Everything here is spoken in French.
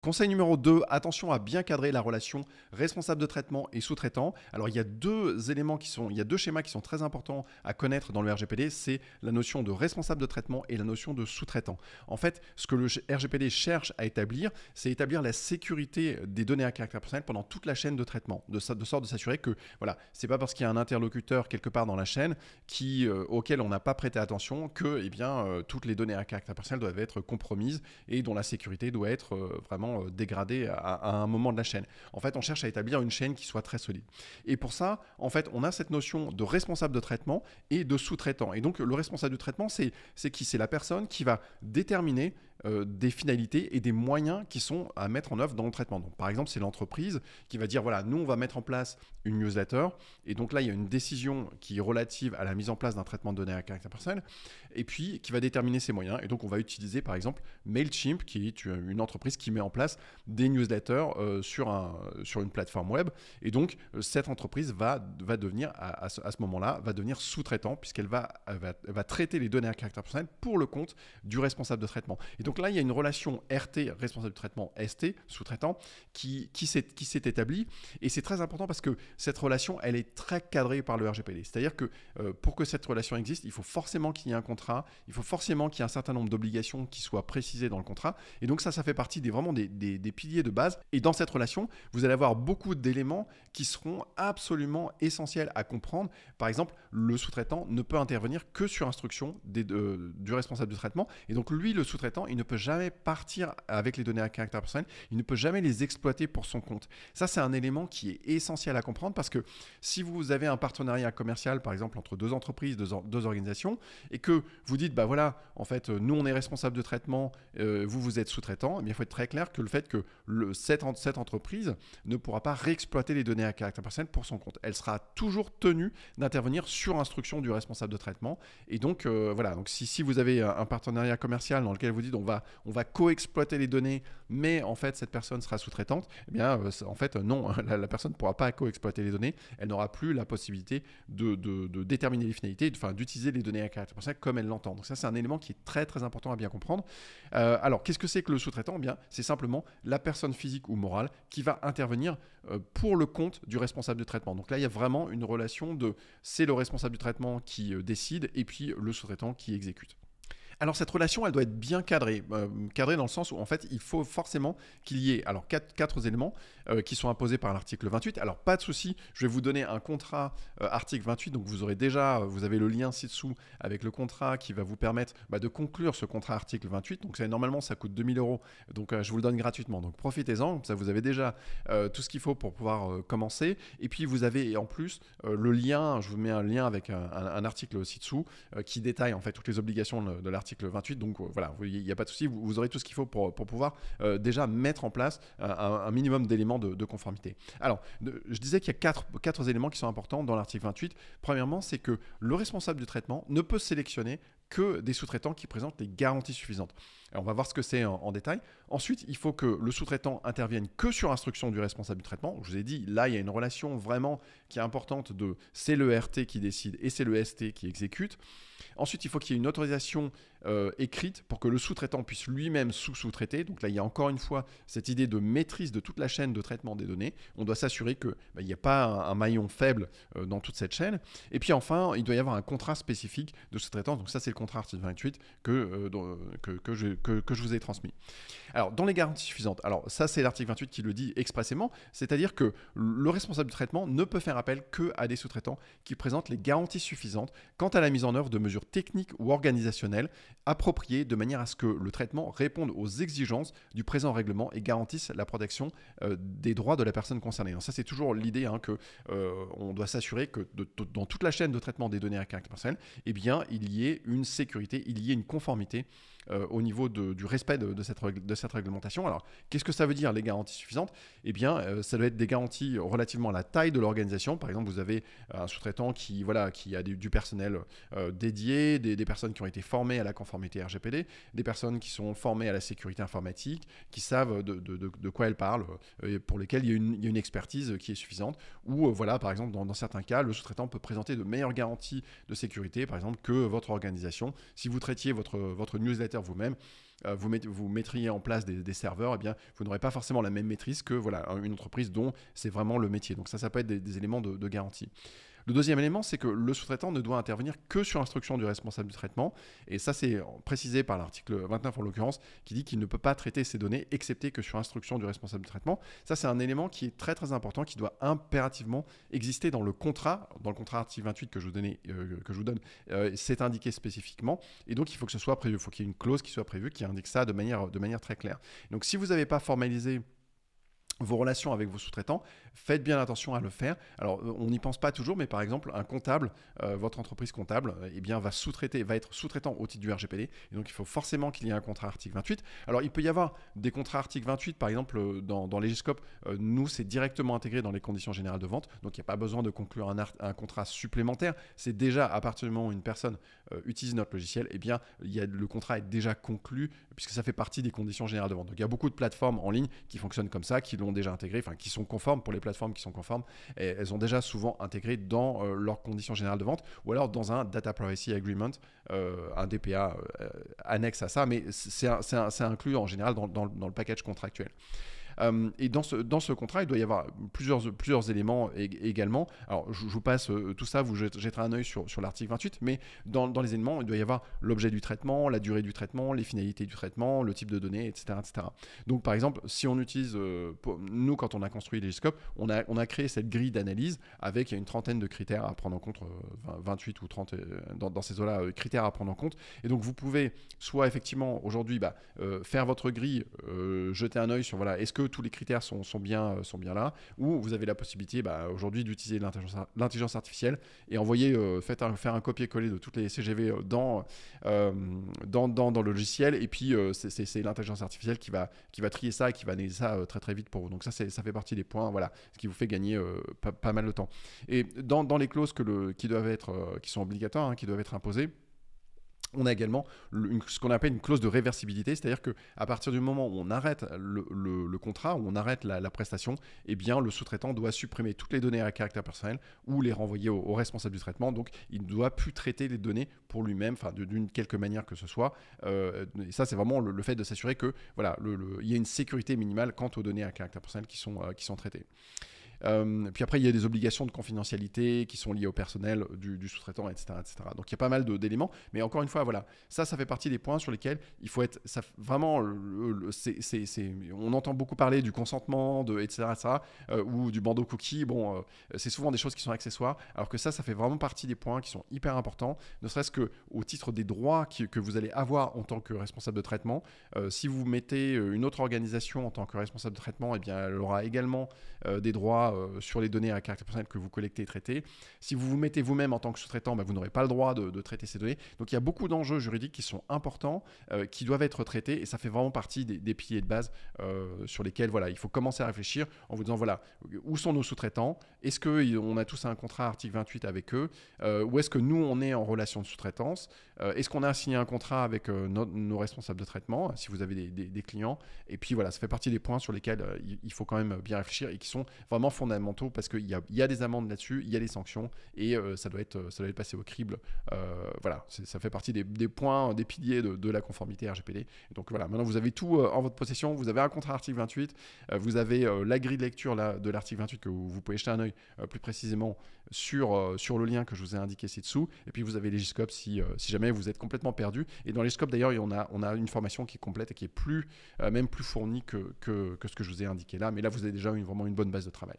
Conseil numéro 2, attention à bien cadrer la relation responsable de traitement et sous-traitant. Alors il y a il y a deux schémas qui sont très importants à connaître dans le RGPD, c'est la notion de responsable de traitement et la notion de sous-traitant. En fait, ce que le RGPD cherche à établir, c'est établir la sécurité des données à caractère personnel pendant toute la chaîne de traitement, de sorte de s'assurer que voilà, c'est pas parce qu'il y a un interlocuteur quelque part dans la chaîne auquel on n'a pas prêté attention que toutes les données à caractère personnel doivent être compromises et dont la sécurité doit être vraiment dégradée à un moment de la chaîne. En fait, on cherche à établir une chaîne qui soit très solide. Et pour ça, en fait, on a cette notion de responsable de traitement et de sous-traitant. Et donc, le responsable du traitement, c'est qui? C'est la personne qui va déterminer des finalités et des moyens qui sont à mettre en œuvre dans le traitement. Donc, par exemple, c'est l'entreprise qui va dire, voilà, nous, on va mettre en place une newsletter. Et donc là, il y a une décision qui est relative à la mise en place d'un traitement de données à caractère personnel et puis qui va déterminer ses moyens. Et donc, on va utiliser, par exemple, Mailchimp, qui est une entreprise qui met en place des newsletters sur une plateforme web. Et donc, cette entreprise va devenir, à ce moment-là, va devenir sous-traitant puisqu'elle va traiter les données à caractère personnel pour le compte du responsable de traitement. Et donc là, il y a une relation RT, responsable de traitement, ST, sous-traitant, qui s'est établie. Et c'est très important parce que cette relation, elle est très cadrée par le RGPD. C'est-à-dire que pour que cette relation existe, il faut forcément qu'il y ait un contrat, il faut forcément qu'il y ait un certain nombre d'obligations qui soient précisées dans le contrat. Et donc ça fait partie vraiment des piliers de base. Et dans cette relation, vous allez avoir beaucoup d'éléments qui seront absolument essentiels à comprendre. Par exemple, le sous-traitant ne peut intervenir que sur instruction du responsable du traitement. Et donc lui, le sous-traitant, il ne peut jamais partir avec les données à caractère personnel, il ne peut jamais les exploiter pour son compte. Ça, c'est un élément qui est essentiel à comprendre parce que si vous avez un partenariat commercial, par exemple, entre deux entreprises, deux organisations, et que vous dites, bah voilà, en fait, nous, on est responsable de traitement, vous êtes sous-traitant, eh bien, il faut être très clair que le fait que cette entreprise ne pourra pas réexploiter les données à caractère personnel pour son compte. Elle sera toujours tenue d'intervenir sur instruction du responsable de traitement. Et donc, voilà, donc si vous avez un partenariat commercial dans lequel vous dites, on va co-exploiter les données, mais en fait, cette personne sera sous-traitante, eh bien, en fait, non, la personne ne pourra pas co-exploiter les données, elle n'aura plus la possibilité de déterminer les finalités, d'utiliser les données à caractère personnel comme elle l'entend. Donc ça, c'est un élément qui est très, très important à bien comprendre. Alors, qu'est-ce que c'est que le sous-traitant? Eh bien, c'est simplement la personne physique ou morale qui va intervenir pour le compte du responsable du traitement. Donc là, il y a vraiment une relation c'est le responsable du traitement qui décide et puis le sous-traitant qui exécute. Alors cette relation, elle doit être bien cadrée, cadrée dans le sens où en fait, il faut forcément qu'il y ait alors quatre éléments qui sont imposés par l'article 28. Alors pas de souci, je vais vous donner un contrat article 28, donc vous avez le lien ci-dessous avec le contrat qui va vous permettre de conclure ce contrat article 28. Donc normalement, ça coûte 2000 euros, donc je vous le donne gratuitement. Donc profitez-en, comme ça vous avez déjà tout ce qu'il faut pour pouvoir commencer. Et puis vous avez en plus le lien, je vous mets un lien avec un article ci-dessous qui détaille en fait toutes les obligations de l'article 28, donc voilà, il n'y a pas de souci, vous aurez tout ce qu'il faut pour pouvoir déjà mettre en place un minimum d'éléments de conformité. Alors, je disais qu'il y a quatre éléments qui sont importants dans l'article 28. Premièrement, c'est que le responsable du traitement ne peut sélectionner que des sous-traitants qui présentent les garanties suffisantes. Alors, on va voir ce que c'est en détail. Ensuite, il faut que le sous-traitant intervienne que sur instruction du responsable du traitement. Je vous ai dit, là, il y a une relation vraiment qui est importante c'est le RT qui décide et c'est le ST qui exécute. Ensuite, il faut qu'il y ait une autorisation écrite pour que le sous-traitant puisse lui-même sous-traiter. Donc là, il y a encore une fois cette idée de maîtrise de toute la chaîne de traitement des données. On doit s'assurer qu'il n'y a pas un maillon faible dans toute cette chaîne. Et puis enfin, il doit y avoir un contrat spécifique de sous-traitant. Donc ça, c'est le contrat article 28 que je vous ai transmis. Alors, dans les garanties suffisantes, alors ça, c'est l'article 28 qui le dit expressément, c'est-à-dire que le responsable du traitement ne peut faire appel qu'à des sous-traitants qui présentent les garanties suffisantes quant à la mise en œuvre de mesures techniques ou organisationnelles appropriées de manière à ce que le traitement réponde aux exigences du présent règlement et garantisse la protection des droits de la personne concernée. Alors ça, c'est toujours l'idée qu'on doit s'assurer que dans toute la chaîne de traitement des données à caractère personnel, eh bien, il y ait une sécurité, il y ait une conformité au niveau du respect de cette réglementation. Alors, qu'est-ce que ça veut dire les garanties suffisantes? Eh bien, ça doit être des garanties relativement à la taille de l'organisation. Par exemple, vous avez un sous-traitant qui a du personnel dédié, des personnes qui ont été formées à la conformité RGPD, des personnes qui sont formées à la sécurité informatique, qui savent de quoi elles parlent, pour lesquelles il y a une expertise qui est suffisante. Ou voilà, par exemple, dans certains cas, le sous-traitant peut présenter de meilleures garanties de sécurité, par exemple, que votre organisation. Si vous traitiez votre newsletter vous-même, vous mettriez en place des serveurs, eh bien, vous n'aurez pas forcément la même maîtrise que voilà, une entreprise dont c'est vraiment le métier. Donc ça peut être des éléments de garantie. Le deuxième élément, c'est que le sous-traitant ne doit intervenir que sur instruction du responsable du traitement. Et ça, c'est précisé par l'article 29 en l'occurrence, qui dit qu'il ne peut pas traiter ces données, excepté que sur instruction du responsable du traitement. Ça, c'est un élément qui est très très important, qui doit impérativement exister dans le contrat article 28 que je vous donne, c'est indiqué spécifiquement. Et donc, il faut que ce soit prévu. Il faut qu'il y ait une clause qui soit prévue, qui indique ça de manière très claire. Donc, si vous n'avez pas formalisé vos relations avec vos sous-traitants, faites bien attention à le faire. Alors, on n'y pense pas toujours, mais par exemple, un comptable, votre entreprise comptable, eh bien, va être sous-traitant au titre du RGPD. Et donc, il faut forcément qu'il y ait un contrat article 28. Alors, il peut y avoir des contrats article 28, par exemple, dans Legiscope, nous, c'est directement intégré dans les conditions générales de vente. Donc, il n'y a pas besoin de conclure un contrat supplémentaire. C'est déjà, à partir du moment où une personne utilise notre logiciel, eh bien, le contrat est déjà conclu, puisque ça fait partie des conditions générales de vente. Donc, il y a beaucoup de plateformes en ligne qui fonctionnent comme ça, qui l'ont déjà intégré, enfin qui sont conformes. Pour les plateformes qui sont conformes, et elles ont déjà souvent intégré dans leurs conditions générales de vente, ou alors dans un Data Privacy Agreement, un DPA annexe à ça, mais c'est inclus en général dans le package contractuel. Et dans ce contrat, il doit y avoir plusieurs éléments également. Alors, je vous passe tout ça, vous jetterez un œil sur l'article 28, mais dans les éléments, il doit y avoir l'objet du traitement, la durée du traitement, les finalités du traitement, le type de données, etc. etc. Donc, par exemple, si on utilise, nous, quand on a construit Legiscope, on a créé cette grille d'analyse avec une trentaine de critères à prendre en compte, 28 ou 30 dans ces eaux-là, critères à prendre en compte. Et donc, vous pouvez soit effectivement, aujourd'hui, faire votre grille, jeter un œil sur, voilà, est-ce que tous les critères sont bien là, ou vous avez la possibilité aujourd'hui d'utiliser l'intelligence artificielle et envoyer, faire un copier-coller de toutes les CGV dans le logiciel, et puis c'est l'intelligence artificielle qui va trier ça et qui va analyser ça très très vite pour vous. Donc ça fait partie des points, voilà, ce qui vous fait gagner pas mal de temps. Et dans les clauses qui sont obligatoires, qui doivent être imposées, on a également ce qu'on appelle une clause de réversibilité, c'est-à-dire qu'à partir du moment où on arrête le contrat, où on arrête la prestation, eh bien, le sous-traitant doit supprimer toutes les données à caractère personnel ou les renvoyer au responsable du traitement. Donc, il ne doit plus traiter les données pour lui-même, d'une quelque manière que ce soit. Et ça, c'est vraiment le fait de s'assurer que voilà, il y a une sécurité minimale quant aux données à caractère personnel qui sont traitées. Puis après, il y a des obligations de confidentialité qui sont liées au personnel du sous-traitant, etc., etc. Donc il y a pas mal d'éléments, mais encore une fois, voilà, ça fait partie des points sur lesquels il faut être vraiment. On entend beaucoup parler du consentement, etc., ou du bandeau cookie. Bon, c'est souvent des choses qui sont accessoires, alors que ça fait vraiment partie des points qui sont hyper importants, ne serait-ce que au titre des droits que vous allez avoir en tant que responsable de traitement. Si vous mettez une autre organisation en tant que responsable de traitement, eh bien, elle aura également des droits sur les données à caractère personnel que vous collectez et traitez. Si vous vous mettez vous-même en tant que sous-traitant, vous n'aurez pas le droit de traiter ces données. Donc il y a beaucoup d'enjeux juridiques qui sont importants, qui doivent être traités, et ça fait vraiment partie des piliers de base sur lesquels il faut commencer à réfléchir en vous disant, voilà, où sont nos sous-traitants? Est-ce qu'on a tous un contrat article 28 avec eux? Ou est-ce que nous, on est en relation de sous-traitance? Est-ce qu'on a signé un contrat avec nos responsables de traitement, si vous avez des clients? Et puis voilà, ça fait partie des points sur lesquels il faut quand même bien réfléchir et qui sont vraiment fondamentaux, parce qu'il y a des amendes là-dessus, il y a des sanctions, et ça doit être passé au crible. Voilà, ça fait partie des points, des piliers de la conformité RGPD. Et donc voilà, maintenant vous avez tout en votre possession. Vous avez un contrat article 28, vous avez la grille de lecture de l'article 28 que vous pouvez jeter un œil plus précisément sur le lien que je vous ai indiqué ci-dessous. Et puis vous avez Legiscope si jamais vous êtes complètement perdu. Et dans Legiscope d'ailleurs, on a une formation qui est complète et qui est même plus fournie que ce que je vous ai indiqué là. Mais là, vous avez déjà vraiment une bonne base de travail.